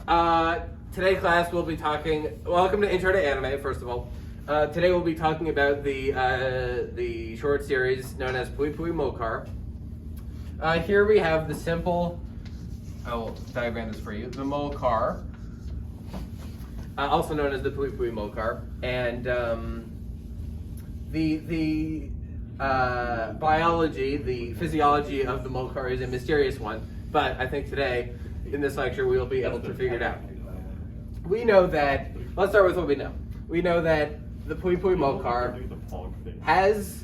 Today class we'll be talking. Welcome to Intro to Anime. First of all, today we'll be talking about the short series known as Pui Pui Mokar. Here we have the simple. I will diagram this for you. The Mokar, also known as the Pui Pui Mokar, and the biology, the physiology of the Mokar is a mysterious one. But I think today, in this lecture, we will be able to figure it out. We know that, let's start with what we know. We know that the Pui Pui Mokar has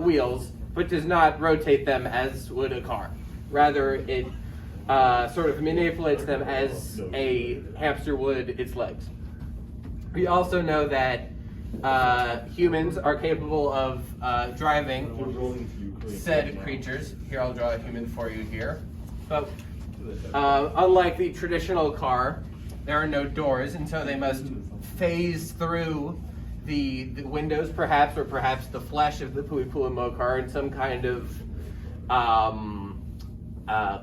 wheels, but does not rotate them as would a car. Rather, it sort of manipulates them as a hamster would its legs. We also know that humans are capable of driving said creatures. Here, I'll draw a human for you here. But unlike the traditional car, there are no doors, and so they must phase through the windows, perhaps, or perhaps the flesh of the Pui Pui Mokar in some kind of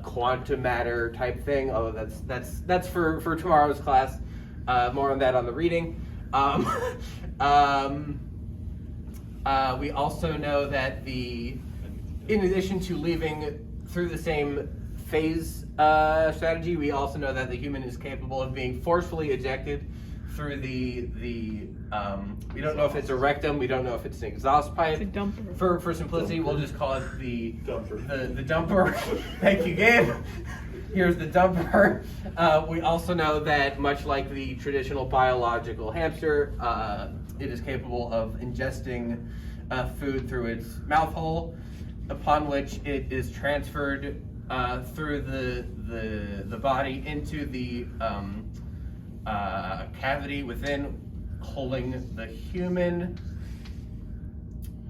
quantum matter type thing. Although that's for tomorrow's class. More on that on the reading. We also know that in addition to leaving through the same phase strategy, we also know that the human is capable of being forcefully ejected through the we don't know if it's a rectum, we don't know if it's an exhaust pipe. It's a dumper. For simplicity, we'll just call it the dumper. Thank you, Gabe. Here's the dumper. We also know that much like the traditional biological hamster, it is capable of ingesting food through its mouth hole, upon which it is transferred through the body into the cavity within, holding the human,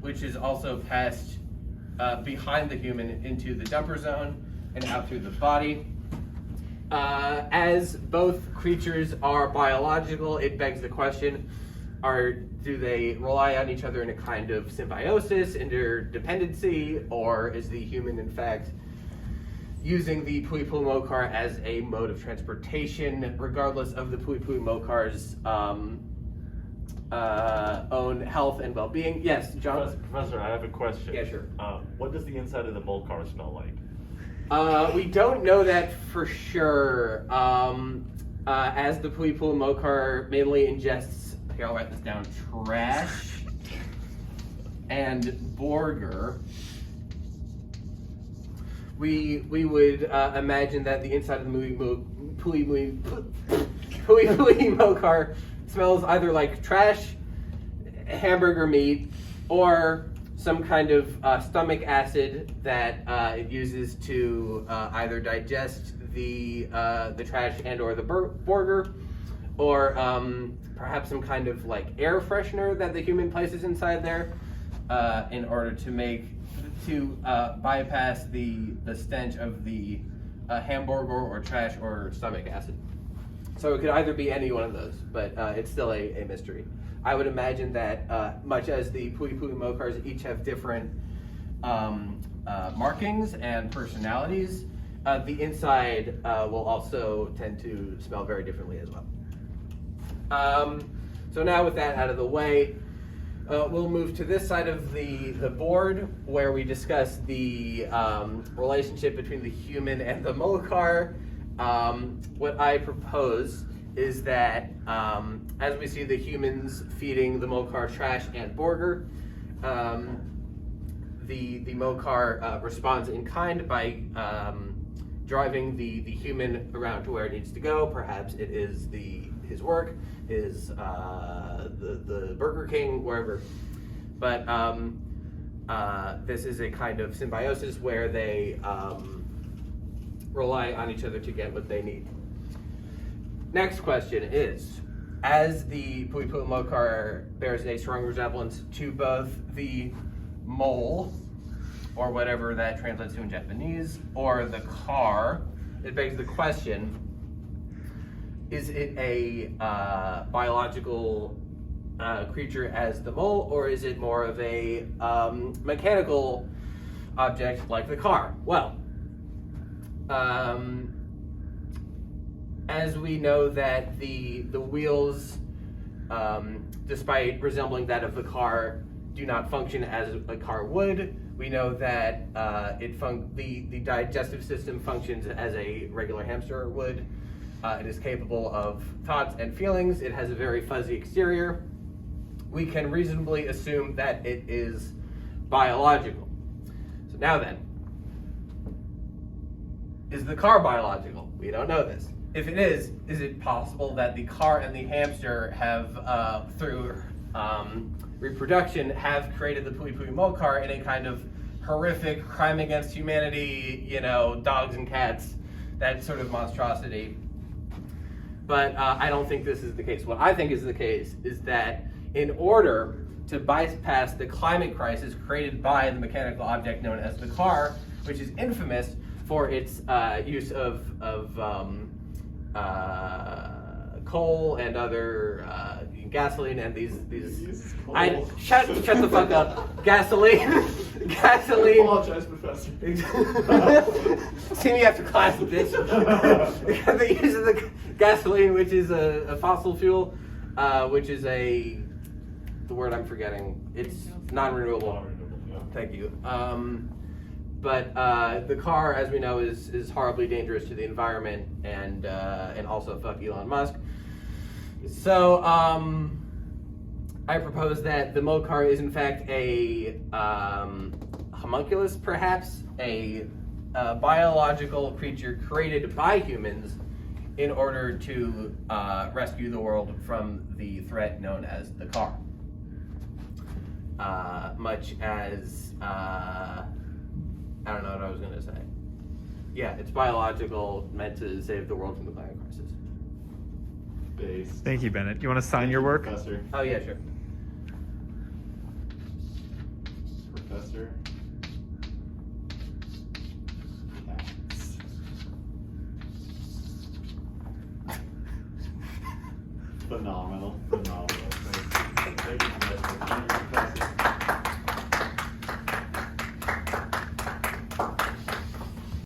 which is also passed behind the human into the dumper zone and out through the body. As both creatures are biological, it begs the question, do they rely on each other in a kind of symbiosis, interdependency, or is the human in fact using the Pui Pui Mokar as a mode of transportation, regardless of the Pui Pui Mokar's own health and well-being? Yes, John? Professor, I have a question. Yeah, sure. What does the inside of the Mokar smell like? We don't know that for sure. As the Pui Pui Mokar mainly ingests, here I'll write this down, trash and borger, we would imagine that the inside of the Pui Pui Mokar smells either like trash, hamburger meat, or some kind of stomach acid that it uses to either digest the trash and or the burger, or perhaps some kind of like air freshener that the human places inside there in order to bypass the stench of the hamburger or trash or stomach acid. So it could either be any one of those, but it's still a mystery. I would imagine that much as the Pui Pui Mokars each have different markings and personalities, the inside will also tend to smell very differently as well. So now with that out of the way, we'll move to this side of the board where we discuss the relationship between the human and the Mokar. What I propose is that as we see the humans feeding the Mokar trash and burger, the Mokar responds in kind by driving the human around to where it needs to go. Perhaps it is his work, the Burger King, wherever. But this is a kind of symbiosis where they rely on each other to get what they need. Next question is, as the Pui Pui Mokar bears a strong resemblance to both the mole, or whatever that translates to in Japanese, or the car, it begs the question, is it a biological creature as the mole, or is it more of a mechanical object like the car? Well, as we know that the wheels, despite resembling that of the car, do not function as a car would. We know that the digestive system functions as a regular hamster would. It is capable of thoughts and feelings. It has a very fuzzy exterior. We can reasonably assume that it is biological. So now then, is the car biological? We don't know this. If it is it possible that the car and the hamster have, through reproduction, have created the Pui Pui Molcar in a kind of horrific crime against humanity, dogs and cats, that sort of monstrosity? But I don't think this is the case. What I think is the case is that in order to bypass the climate crisis created by the mechanical object known as the car, which is infamous for its use of coal and other gasoline and these shut the fuck up. Gasoline. I apologize, Professor. See me after class, bitch. The use of the gasoline, which is a fossil fuel, which is the word I'm forgetting. It's non-renewable. Non-renewable, yeah. Thank you. But the car, as we know, is horribly dangerous to the environment, and also fuck Elon Musk. So I propose that the Molcar is in fact a homunculus, perhaps a biological creature created by humans in order to rescue the world from the threat known as the car. Much as I don't know what I was going to say. Yeah, it's biological, meant to save the world from the climate crisis. Base. Thank you, Bennett. You want to sign your work? Professor. Oh yeah, sure. Professor. Katz. Phenomenal.